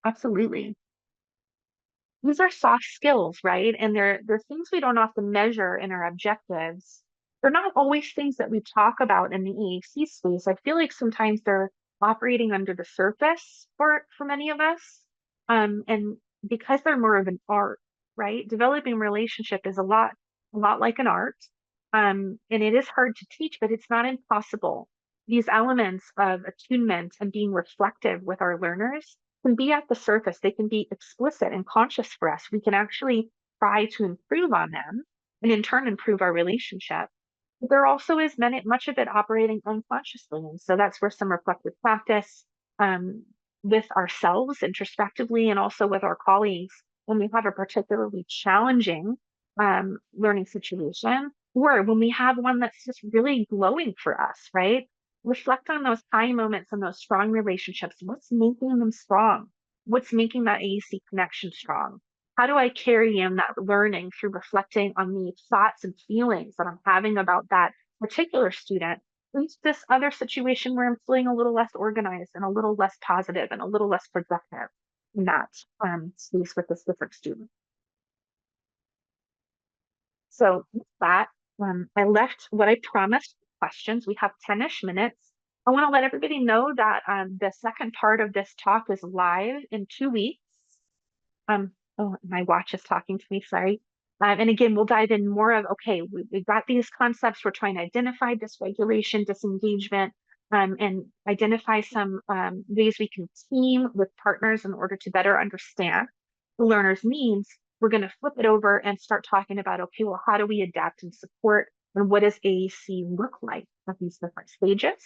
Absolutely. These are soft skills, right? And they're things we don't often measure in our objectives. They're not always things that we talk about in the EAC space. I feel like sometimes they're operating under the surface for many of us. And because they're more of an art, right? Developing relationship is a lot like an art. And it is hard to teach, but it's not impossible. These elements of attunement and being reflective with our learners can be at the surface. They can be explicit and conscious for us. We can actually try to improve on them and in turn improve our relationship. But there also is much of it operating unconsciously. And so that's where some reflective practice um, with ourselves introspectively and also with our colleagues when we have a particularly challenging learning situation, or when we have one that's just really glowing for us, right? Reflect on those high moments and those strong relationships. What's making them strong? What's making that AAC connection strong? How do I carry in that learning through reflecting on the thoughts and feelings that I'm having about that particular student into this other situation where I'm feeling a little less organized and a little less positive and a little less productive in that space with this different student? So with that, I left what I promised questions. We have 10-ish minutes. I want to let everybody know that the second part of this talk is live in 2 weeks. Oh, my watch is talking to me, sorry. And again, we'll dive in more of, okay, we've got these concepts. We're trying to identify dysregulation, disengagement, and identify some ways we can team with partners in order to better understand the learner's needs. We're going to flip it over and start talking about, okay, well, how do we adapt and support, and what does AAC look like at these different stages?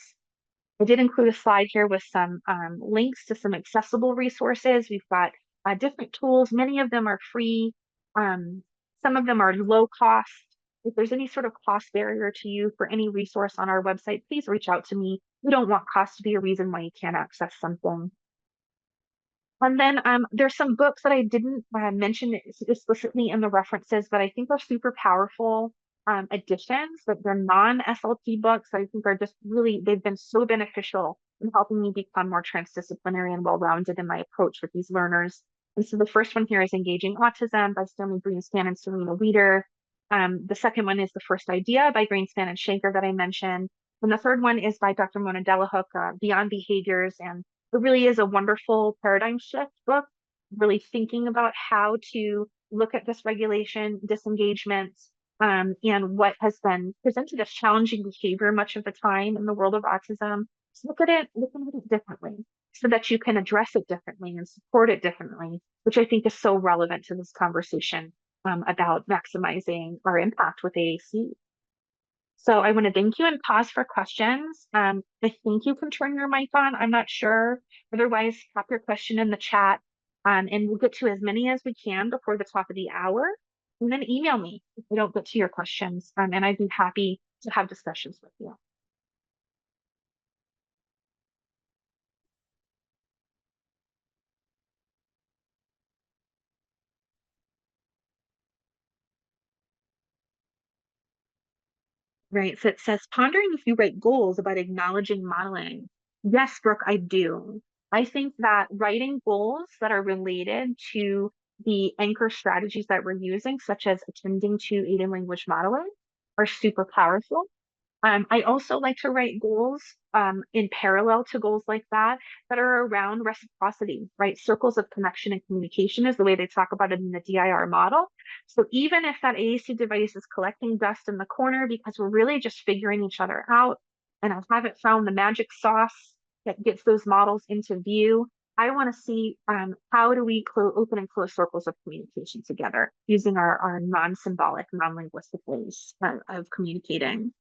I did include a slide here with some links to some accessible resources. We've got different tools. Many of them are free. Some of them are low cost. If there's any sort of cost barrier to you for any resource on our website, please reach out to me. We don't want cost to be a reason why you can't access something. And then there's some books that I didn't mention explicitly in the references, but I think are super powerful additions. That they're non-SLP books. I think are just really, they've been so beneficial in helping me become more transdisciplinary and well-rounded in my approach with these learners. And so the first one here is Engaging Autism by Stanley Greenspan and Serena Weeder. The second one is The First Idea by Greenspan and Shanker that I mentioned. And the third one is by Dr. Mona Delahook, Beyond Behaviors. And it really is a wonderful paradigm shift book, really thinking about how to look at dysregulation, disengagement, and what has been presented as challenging behavior much of the time in the world of autism. So look at it differently so that you can address it differently and support it differently, which I think is so relevant to this conversation about maximizing our impact with AAC. So I want to thank you and pause for questions. I think you can turn your mic on. I'm not sure. Otherwise, pop your question in the chat, and we'll get to as many as we can before the top of the hour. And then email me if we don't get to your questions, and I'd be happy to have discussions with you. Right. So it says, pondering if you write goals about acknowledging modeling. Yes, Brooke, I do. I think that writing goals that are related to the anchor strategies that we're using, such as attending to aid in language modeling, are super powerful. I also like to write goals in parallel to goals like that are around reciprocity, right? Circles of connection and communication is the way they talk about it in the DIR model. So even if that AAC device is collecting dust in the corner because we're really just figuring each other out, and I haven't found the magic sauce that gets those models into view, I want to see how do we open and close circles of communication together using our non-symbolic, non-linguistic ways of communicating.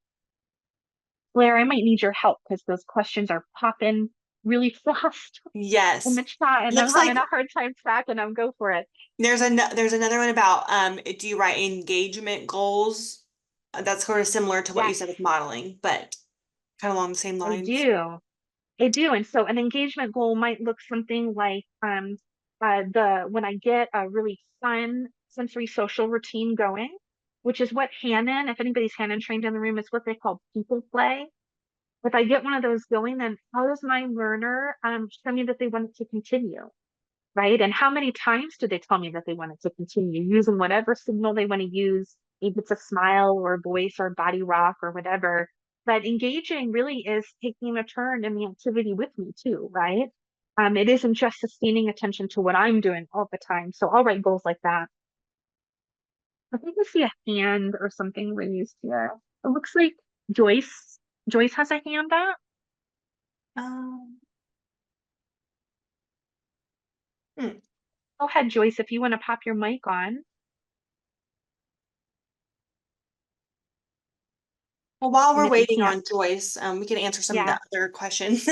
Blair, I might need your help because those questions are popping really fast in Yes. the chat, and I'm Looks having like a hard time tracking them. Go for it. there's another one about do you write engagement goals? That's sort of similar to what you Yes, said with modeling, but kind of along the same I lines. do. I do. And so an engagement goal might look something like the when I get a really fun sensory social routine going, which is what Hannon, if anybody's Hannon trained in the room, is what they call people play. If I get one of those going, then how does my learner show me that they want it to continue? Right? And how many times do they tell me that they want it to continue using whatever signal they want to use? If it's a smile or a voice or body rock or whatever. But engaging really is taking a turn in the activity with me too, right? It isn't just sustaining attention to what I'm doing all the time. So I'll write goals like that. I think I see a hand or something raised here. It looks like Joyce. Joyce has a hand up. Um, hmm. Go ahead, Joyce, if you want to pop your mic on. Well, while And we're if you waiting can't, on Joyce, we can answer some of yeah. the other questions.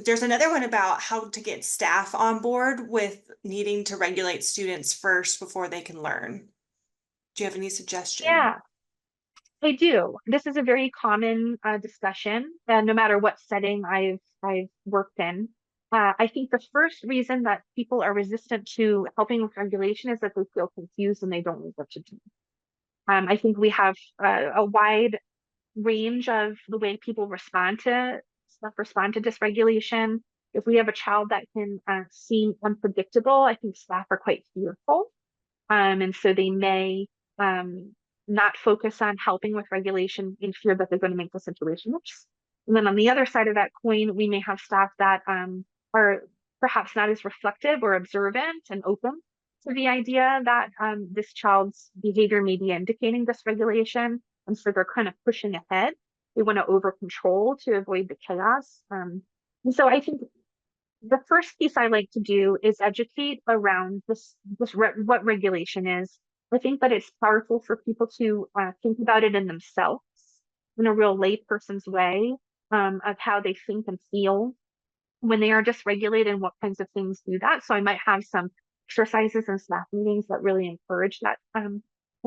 There's another one about how to get staff on board with needing to regulate students first before they can learn. Do you have any suggestions? Yeah, I do. This is a very common discussion, no matter what setting I've worked in. I think the first reason that people are resistant to helping with regulation is that they feel confused and they don't know what to do. I think we have a wide range of the way people respond to dysregulation. If we have a child that can seem unpredictable, I think staff are quite fearful. And so they may not focus on helping with regulation in fear that they're going to make the situation worse. And then on the other side of that coin, we may have staff that are perhaps not as reflective or observant and open to the idea that this child's behavior may be indicating dysregulation. And so they're kind of pushing ahead. They want to over control to avoid the chaos. And so I think the first piece I like to do is educate around what regulation is. I think that it's powerful for people to think about it in themselves in a real layperson's way of how they think and feel when they are dysregulated and what kinds of things do that. So I might have some exercises and staff meetings that really encourage that. And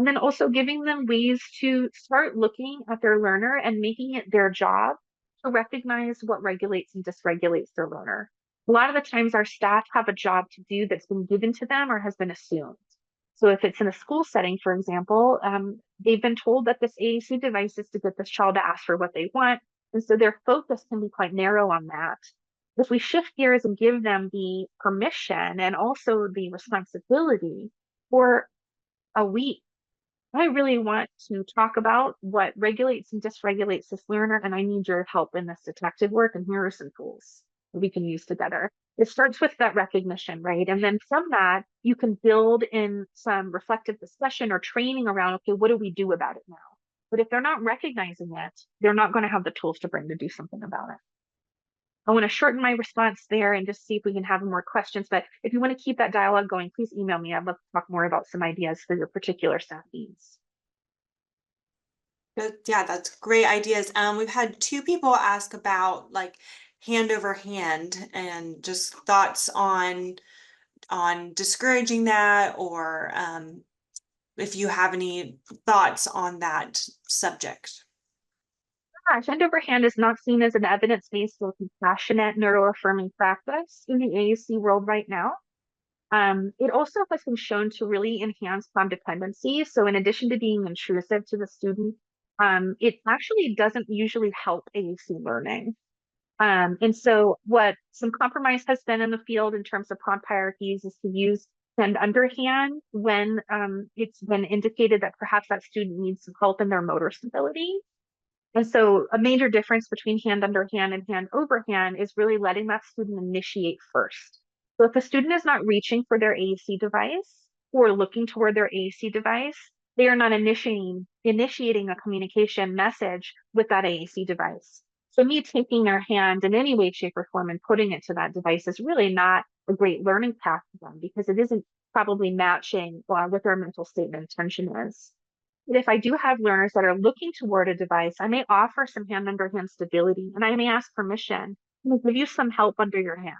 then also giving them ways to start looking at their learner and making it their job to recognize what regulates and dysregulates their learner. A lot of the times our staff have a job to do that's been given to them or has been assumed. So if it's in a school setting, for example, they've been told that this AAC device is to get this child to ask for what they want. And so their focus can be quite narrow on that. If we shift gears and give them the permission and also the responsibility for a week, I really want to talk about what regulates and dysregulates this learner, and I need your help in this detective work. And here are some tools that we can use together. It starts with that recognition, right? And then from that, you can build in some reflective discussion or training around, okay, what do we do about it now? But if they're not recognizing it, they're not going to have the tools to bring to do something about it. I want to shorten my response there and just see if we can have more questions. But if you want to keep that dialogue going, please email me. I'd love to talk more about some ideas for your particular staff needs. Yeah, that's great ideas. We've had two people ask about like hand over hand and just thoughts on discouraging that, or if you have any thoughts on that subject. Hand over hand is not seen as an evidence-based or compassionate neuroaffirming practice in the AAC world right now. It also has been shown to really enhance calm dependency. So in addition to being intrusive to the student, it actually doesn't usually help AAC learning. And so what some compromise has been in the field in terms of prompt hierarchies is to use send underhand when it's been indicated that perhaps that student needs some help in their motor stability. And so a major difference between hand underhand and hand overhand is really letting that student initiate first. So if a student is not reaching for their AAC device or looking toward their AAC device, they are not initiating a communication message with that AAC device. So me taking their hand in any way, shape, or form and putting it to that device is really not a great learning path for them because it isn't probably matching what their mental state and intention is. If I do have learners that are looking toward a device, I may offer some hand under hand stability and I may ask permission. Can I give you some help under your hand?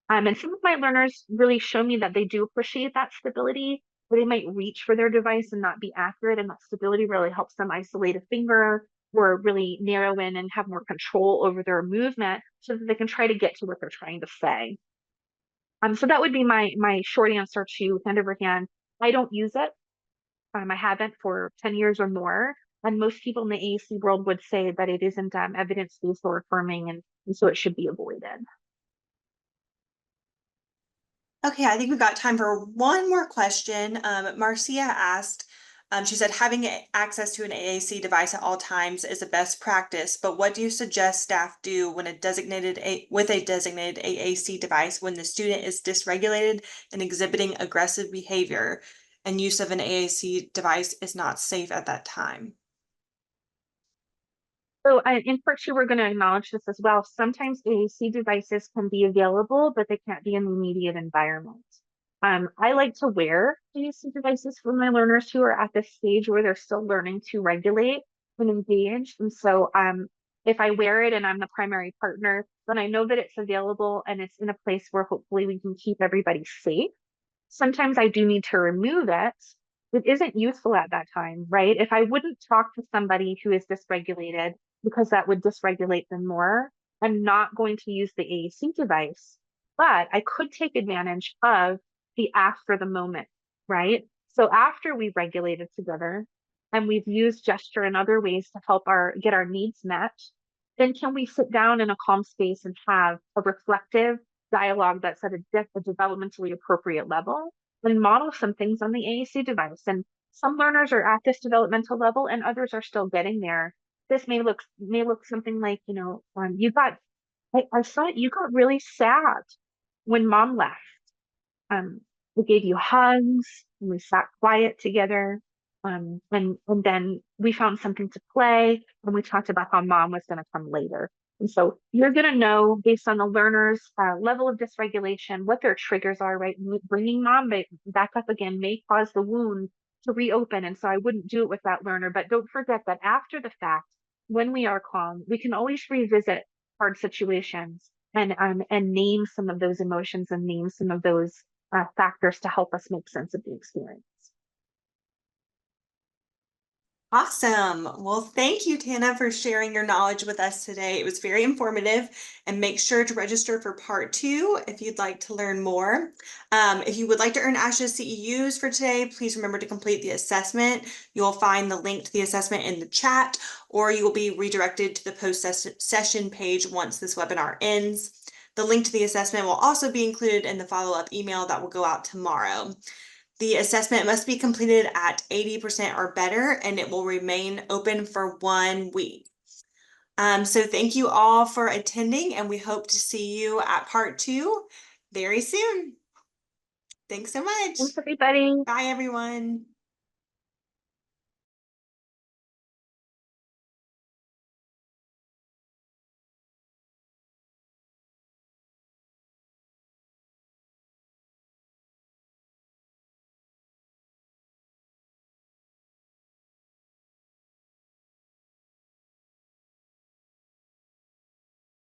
And some of my learners really show me that they do appreciate that stability, but they might reach for their device and not be accurate. And that stability really helps them isolate a finger or really narrow in and have more control over their movement so that they can try to get to what they're trying to say. So that would be my short answer to hand over hand. I don't use it. I haven't for 10 years or more. And most people in the AAC world would say that it isn't evidence-based or affirming, and so it should be avoided. Okay, I think we've got time for one more question. Marcia asked, she said, having access to an AAC device at all times is a best practice, but what do you suggest staff do when with a designated AAC device when the student is dysregulated and exhibiting aggressive behavior and use of an AAC device is not safe at that time? So in part two, we're going to acknowledge this as well. Sometimes AAC devices can be available, but they can't be in the immediate environment. I like to wear AAC devices for my learners who are at this stage where they're still learning to regulate and engage. And so if I wear it and I'm the primary partner, then I know that it's available and it's in a place where hopefully we can keep everybody safe. Sometimes I do need to remove it. It isn't useful at that time, right? If I wouldn't talk to somebody who is dysregulated because that would dysregulate them more, I'm not going to use the AAC device, but I could take advantage of the after the moment, right? So after we've regulated together and we've used gesture and other ways to help get our needs met, then can we sit down in a calm space and have a reflective dialogue that's at a developmentally appropriate level and model some things on the AAC device. And some learners are at this developmental level and others are still getting there. This may look something like, I saw you got really sad when mom left. We gave you hugs and we sat quiet together. And then we found something to play and we talked about how mom was going to come later. And so you're going to know based on the learner's level of dysregulation, what their triggers are, right? Bringing mom back up again may cause the wound to reopen. And so I wouldn't do it with that learner, but don't forget that after the fact, when we are calm, we can always revisit hard situations and name some of those emotions and name some of those factors to help us make sense of the experience. Awesome. Well, thank you, Tanna, for sharing your knowledge with us today. It was very informative, and make sure to register for part 2 if you'd like to learn more. If you would like to earn ASHA CEUs for today, please remember to complete the assessment. You'll find the link to the assessment in the chat, or you will be redirected to the post-session page once this webinar ends. The link to the assessment will also be included in the follow-up email that will go out tomorrow. The assessment must be completed at 80% or better, and it will remain open for 1 week. So thank you all for attending, and we hope to see you at part 2 very soon. Thanks so much. Thanks, everybody. Bye, everyone.